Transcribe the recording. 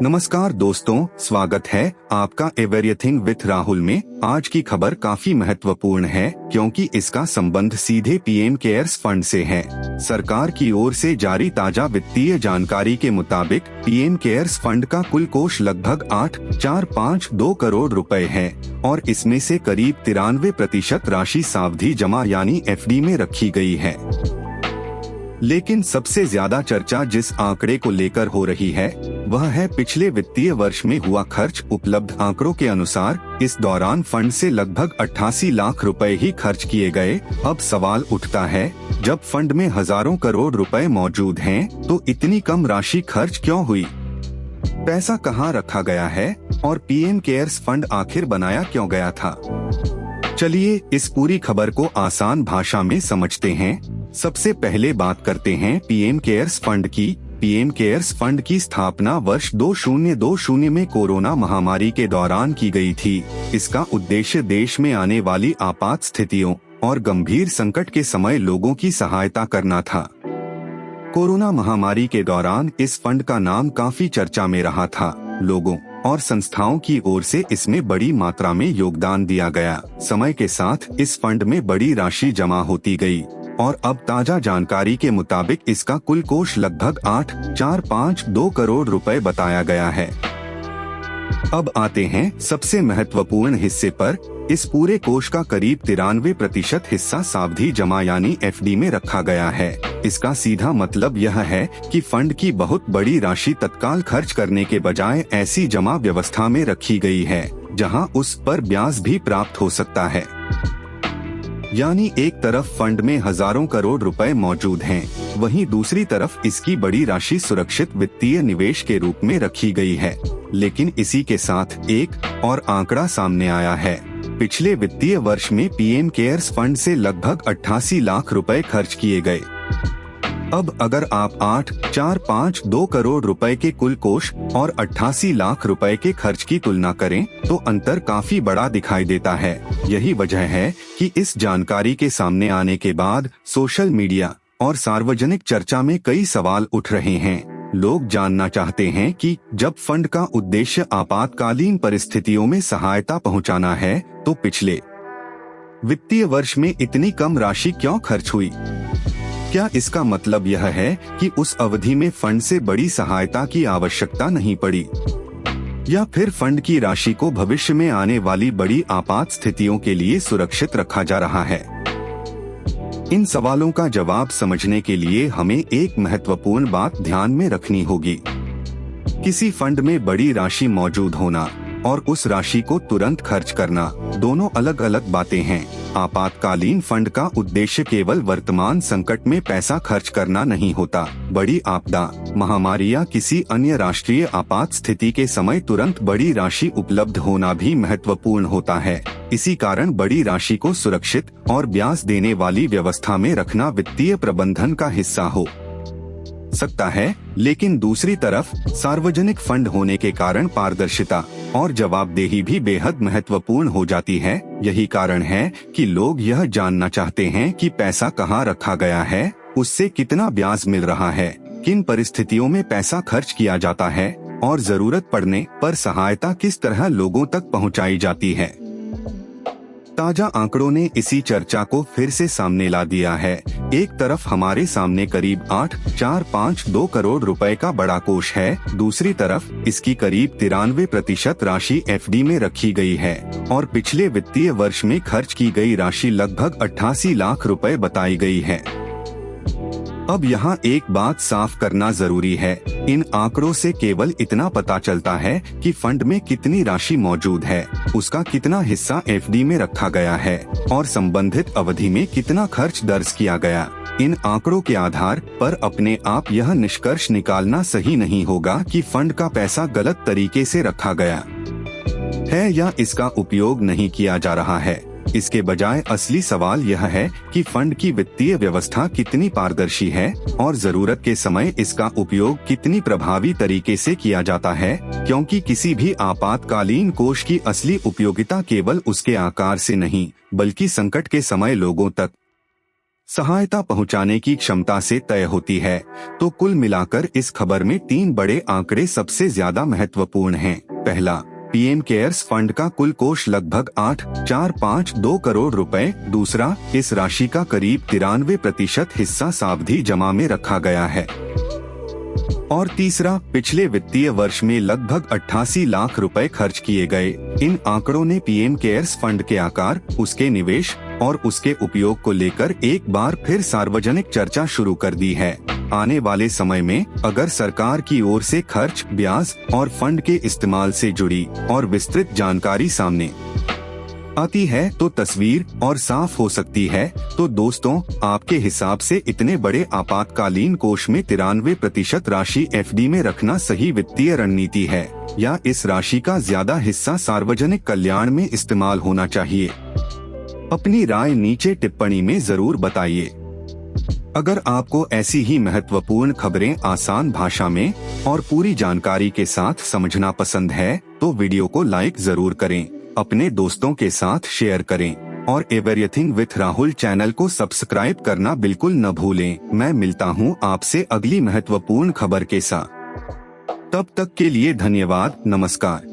नमस्कार दोस्तों, स्वागत है आपका एवरीथिंग विथ राहुल में। आज की खबर काफी महत्वपूर्ण है क्योंकि इसका संबंध सीधे पीएम केयर्स फंड से है। सरकार की ओर से जारी ताजा वित्तीय जानकारी के मुताबिक पीएम केयर्स फंड का कुल कोष लगभग 8,452 करोड़ रुपए है और इसमें से करीब 93% राशि सावधि जमा यानी एफडी में रखी गई है। लेकिन सबसे ज्यादा चर्चा जिस आंकड़े को लेकर हो रही है वह है पिछले वित्तीय वर्ष में हुआ खर्च। उपलब्ध आंकड़ों के अनुसार इस दौरान फंड से लगभग 88 लाख रुपए ही खर्च किए गए। अब सवाल उठता है, जब फंड में हजारों करोड़ रुपए मौजूद हैं, तो इतनी कम राशि खर्च क्यों हुई? पैसा कहां रखा गया है और पीएम केयर्स फंड आखिर बनाया क्यों गया था? चलिए इस पूरी खबर को आसान भाषा में समझते हैं। सबसे पहले बात करते हैं पीएम केयर्स फंड की। पीएम केयर्स फंड की स्थापना वर्ष 2020 में कोरोना महामारी के दौरान की गई थी। इसका उद्देश्य देश में आने वाली आपात स्थितियों और गंभीर संकट के समय लोगों की सहायता करना था। कोरोना महामारी के दौरान इस फंड का नाम काफी चर्चा में रहा था। लोगों और संस्थाओं की ओर से इसमें बड़ी मात्रा में योगदान दिया गया। समय के साथ इस फंड में बड़ी राशि जमा होती गई और अब ताजा जानकारी के मुताबिक इसका कुल कोष लगभग 8,452 करोड़ रुपए बताया गया है। अब आते हैं सबसे महत्वपूर्ण हिस्से पर। इस पूरे कोष का करीब 93% हिस्सा सावधि जमा यानी एफडी में रखा गया है। इसका सीधा मतलब यह है कि फंड की बहुत बड़ी राशि तत्काल खर्च करने के बजाय ऐसी जमा व्यवस्था में रखी गई है जहां उस पर ब्याज भी प्राप्त हो सकता है। यानी एक तरफ फंड में हजारों करोड़ रुपए मौजूद हैं, वहीं दूसरी तरफ इसकी बड़ी राशि सुरक्षित वित्तीय निवेश के रूप में रखी गई है। लेकिन इसी के साथ एक और आंकड़ा सामने आया है। पिछले वित्तीय वर्ष में पीएम केयर्स फंड से लगभग 88 लाख रुपए खर्च किए गए। अब अगर आप 8,452 करोड़ रुपए के कुल कोष और 88 लाख रुपए के खर्च की तुलना करें तो अंतर काफी बड़ा दिखाई देता है। यही वजह है कि इस जानकारी के सामने आने के बाद सोशल मीडिया और सार्वजनिक चर्चा में कई सवाल उठ रहे हैं। लोग जानना चाहते हैं कि जब फंड का उद्देश्य आपातकालीन परिस्थितियों में सहायता पहुंचाना है, तो पिछले वित्तीय वर्ष में इतनी कम राशि क्यों खर्च हुई? क्या इसका मतलब यह है कि उस अवधि में फंड से बड़ी सहायता की आवश्यकता नहीं पड़ी, या फिर फंड की राशि को भविष्य में आने वाली बड़ी आपात स्थितियों के लिए सुरक्षित रखा जा रहा है? इन सवालों का जवाब समझने के लिए हमें एक महत्वपूर्ण बात ध्यान में रखनी होगी। किसी फंड में बड़ी राशि मौजूद होना और उस राशि को तुरंत खर्च करना दोनों अलग अलग बातें हैं। आपातकालीन फंड का उद्देश्य केवल वर्तमान संकट में पैसा खर्च करना नहीं होता। बड़ी आपदा, महामारी या किसी अन्य राष्ट्रीय आपात स्थिति के समय तुरंत बड़ी राशि उपलब्ध होना भी महत्वपूर्ण होता है। इसी कारण बड़ी राशि को सुरक्षित और ब्याज देने वाली व्यवस्था में रखना वित्तीय प्रबंधन का हिस्सा हो सकता है। लेकिन दूसरी तरफ सार्वजनिक फंड होने के कारण पारदर्शिता और जवाबदेही भी बेहद महत्वपूर्ण हो जाती है। यही कारण है कि लोग यह जानना चाहते हैं कि पैसा कहां रखा गया है, उससे कितना ब्याज मिल रहा है, किन परिस्थितियों में पैसा खर्च किया जाता है और जरूरत पड़ने पर सहायता किस तरह लोगों तक पहुंचाई जाती है। ताजा आंकड़ों ने इसी चर्चा को फिर से सामने ला दिया है। एक तरफ हमारे सामने करीब 8,452 करोड़ रुपए का बड़ा कोष है, दूसरी तरफ इसकी करीब 93% राशि एफडी में रखी गई है और पिछले वित्तीय वर्ष में खर्च की गई राशि लगभग 88 लाख रुपए बताई गई है। अब यहाँ एक बात साफ करना जरूरी है। इन आंकड़ों से केवल इतना पता चलता है कि फंड में कितनी राशि मौजूद है, उसका कितना हिस्सा एफडी में रखा गया है और संबंधित अवधि में कितना खर्च दर्ज किया गया। इन आंकड़ों के आधार पर अपने आप यह निष्कर्ष निकालना सही नहीं होगा कि फंड का पैसा गलत तरीके से रखा गया है या इसका उपयोग नहीं किया जा रहा है। इसके बजाय असली सवाल यह है कि फंड की वित्तीय व्यवस्था कितनी पारदर्शी है और जरूरत के समय इसका उपयोग कितनी प्रभावी तरीके से किया जाता है, क्योंकि किसी भी आपातकालीन कोष की असली उपयोगिता केवल उसके आकार से नहीं बल्कि संकट के समय लोगों तक सहायता पहुंचाने की क्षमता से तय होती है। तो कुल मिलाकर इस खबर में 3 बड़े आंकड़े सबसे ज्यादा महत्वपूर्ण हैं। पहला, पीएम केयर्स फंड का कुल कोष लगभग 8,452 करोड़ रुपए। दूसरा, इस राशि का करीब 93% हिस्सा सावधि जमा में रखा गया है। और तीसरा, पिछले वित्तीय वर्ष में लगभग 88 लाख रुपए खर्च किए गए। इन आंकड़ों ने पीएम केयर्स फंड के आकार, उसके निवेश और उसके उपयोग को लेकर एक बार फिर सार्वजनिक चर्चा शुरू कर दी है। आने वाले समय में अगर सरकार की ओर से खर्च, ब्याज और फंड के इस्तेमाल से जुड़ी और विस्तृत जानकारी सामने आती है तो तस्वीर और साफ हो सकती है। तो दोस्तों, आपके हिसाब से इतने बड़े आपातकालीन कोष में 93% राशि एफडी में रखना सही वित्तीय रणनीति है, या इस राशि का ज्यादा हिस्सा सार्वजनिक कल्याण में इस्तेमाल होना चाहिए? अपनी राय नीचे टिप्पणी में जरूर बताइए। अगर आपको ऐसी ही महत्वपूर्ण खबरें आसान भाषा में और पूरी जानकारी के साथ समझना पसंद है तो वीडियो को लाइक जरूर करें, अपने दोस्तों के साथ शेयर करें और एवरीथिंग विथ राहुल चैनल को सब्सक्राइब करना बिल्कुल न भूलें। मैं मिलता हूं आपसे अगली महत्वपूर्ण खबर के साथ। तब तक के लिए धन्यवाद। नमस्कार।